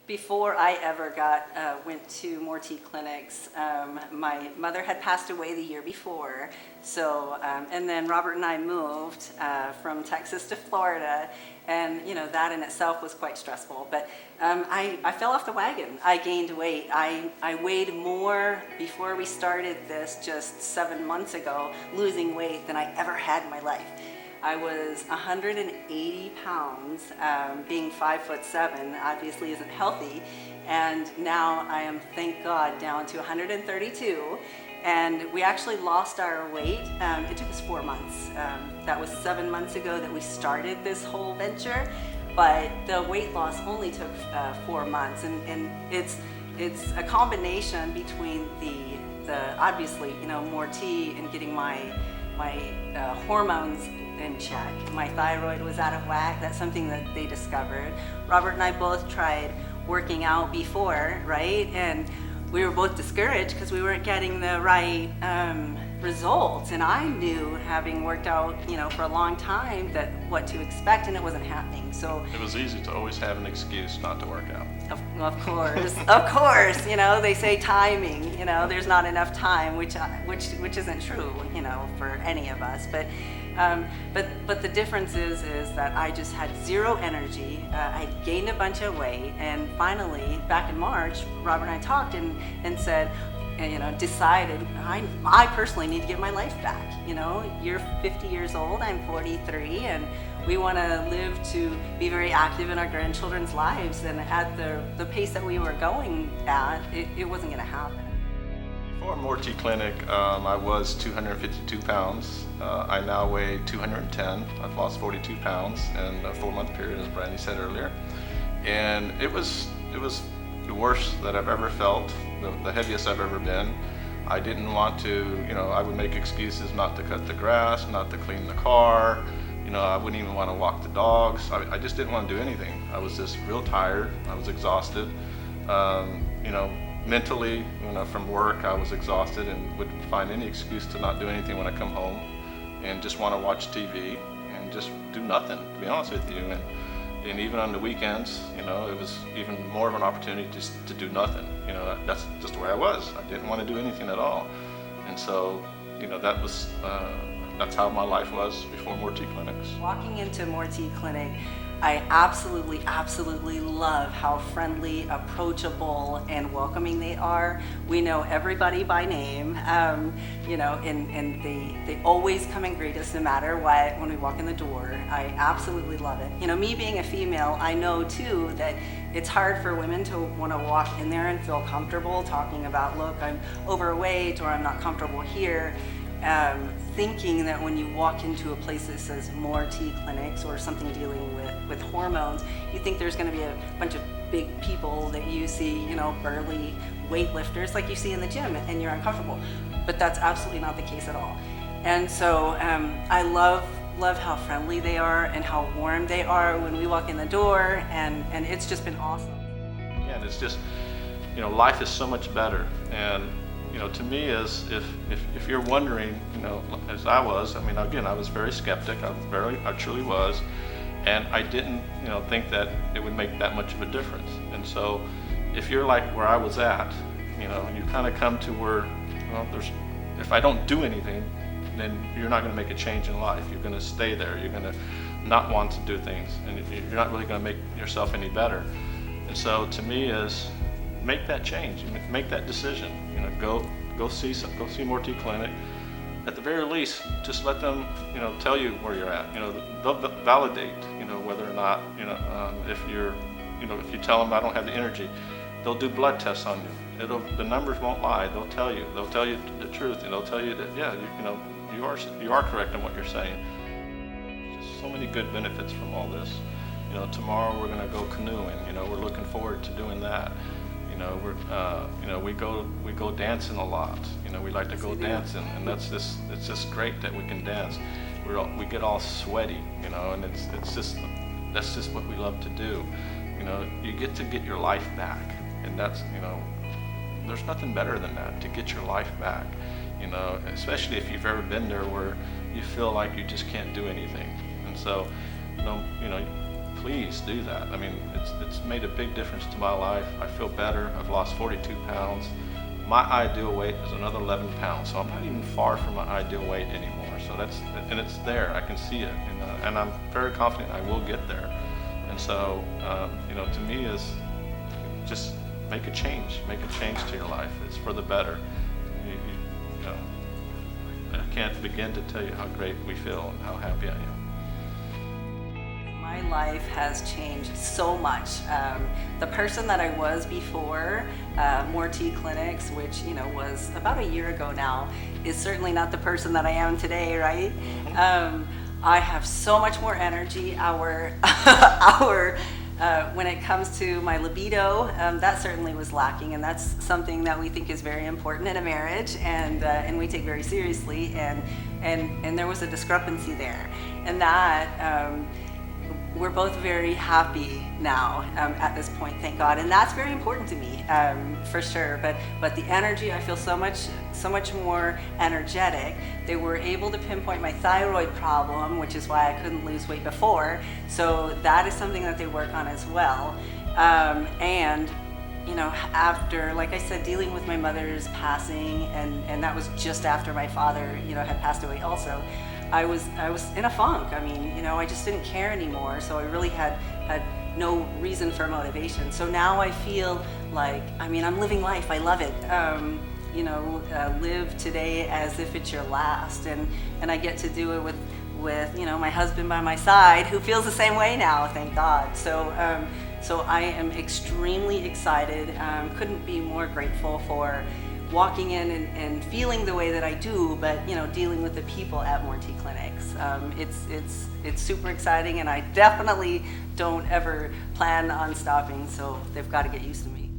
Before I ever went to more tea clinics, my mother had passed away the year before. So, and then Robert and I moved from Texas to Florida, and that in itself was quite stressful. But I fell off the wagon. I gained weight. I weighed more before we started this just 7 months ago, losing weight, than I ever had in my life. I was 180 pounds, being 5'7", obviously isn't healthy. And now I am, thank God, down to 132. And we actually lost our weight. It took us 4 months. That was 7 months ago that we started this whole venture. But the weight loss only took 4 months. And it's a combination between the obviously, more tea and getting my hormones in check. My thyroid was out of whack. That's something that they discovered. Robert and I both tried working out before, right? And we were both discouraged because we weren't getting the right results. And I knew, having worked out, for a long time, that what to expect, and it wasn't happening. So it was easy to always have an excuse not to work out. Of course, of course. They say timing. There's not enough time, which isn't true, for any of us. But the difference is that I just had zero energy. I gained a bunch of weight, and finally, back in March, Robert and I talked and said, decided I personally need to get my life back. You're 50 years old, I'm 43, and we want to live to be very active in our grandchildren's lives. And at the pace that we were going at, it wasn't going to happen. Before More Tea Clinic, I was 252 pounds. I now weigh 210. I've lost 42 pounds in a 4-month period, as Brandy said earlier. And it was the worst that I've ever felt, the heaviest I've ever been. I didn't want to, I would make excuses not to cut the grass, not to clean the car. I wouldn't even want to walk the dogs. I just didn't want to do anything. I was just real tired. I was exhausted. Mentally, from work, I was exhausted and would find any excuse to not do anything when I come home, and just want to watch TV and just do nothing, to be honest with you. And even on the weekends, it was even more of an opportunity just to do nothing. That's just the way I was. I didn't want to do anything at all. And so, that's how my life was before More Tea Clinics. Walking into More Tea Clinic, I absolutely love how friendly, approachable, and welcoming they are. We know everybody by name, and they always come and greet us no matter what when we walk in the door. I absolutely love it. Me being a female, I know too that it's hard for women to want to walk in there and feel comfortable talking about, look, I'm overweight, or I'm not comfortable here. Thinking that when you walk into a place that says More Tea Clinics or something dealing with hormones, you think there's going to be a bunch of big people that you see, burly weightlifters like you see in the gym, and you're uncomfortable. But that's absolutely not the case at all. And so I love how friendly they are and how warm they are when we walk in the door, and it's just been awesome. Yeah, and it's just, life is so much better. And to me, is if you're wondering, as I was, again, I was very skeptic. I truly was, and I didn't, think that it would make that much of a difference. And so, if you're like where I was at, you kind of come to where, if I don't do anything, then you're not going to make a change in life. You're going to stay there. You're going to not want to do things, and you're not really going to make yourself any better. And so, to me, is make that change, make that decision. Go see More Tea Clinic. At the very least, just let them, tell you where you're at. They'll validate, whether or not, if you tell them I don't have the energy, they'll do blood tests on you. The numbers won't lie. They'll tell you the truth, and they'll tell you that, yeah, you are correct in what you're saying. There's just so many good benefits from all this. Tomorrow we're going to go canoeing. We're looking forward to doing that. We go dancing a lot. We like to go dancing, and it's just great that we can dance. We get all sweaty, and that's just what we love to do. You get your life back, and that's, there's nothing better than that, to get your life back. Especially if you've ever been there where you feel like you just can't do anything. And so, please do that. I mean, it's made a big difference to my life. I feel better. I've lost 42 pounds. My ideal weight is another 11 pounds, so I'm not even far from my ideal weight anymore. So and it's there. I can see it, and I'm very confident I will get there. And so, to me is just make a change to your life. It's for the better. I can't begin to tell you how great we feel and how happy I am. My life has changed so much. The person that I was before More Tea Clinics, which was about a year ago now, is certainly not the person that I am today, right? I have so much more energy. When it comes to my libido, that certainly was lacking, and that's something that we think is very important in a marriage, and we take very seriously. And there was a discrepancy there, and that. We're both very happy now at this point, thank God, and that's very important to me, for sure. But the energy, I feel so much more energetic. They were able to pinpoint my thyroid problem, which is why I couldn't lose weight before. So that is something that they work on as well. And after, like I said, dealing with my mother's passing, and that was just after my father, had passed away also. I was in a funk. I mean, I just didn't care anymore. So I really had no reason for motivation. So now I feel like, I'm living life. I love it. Live today as if it's your last, and I get to do it with my husband by my side, who feels the same way now. Thank God. So I am extremely excited. Couldn't be more grateful for walking in and feeling the way that I do, but dealing with the people at More Tea Clinics. It's super exciting, and I definitely don't ever plan on stopping, so they've got to get used to me.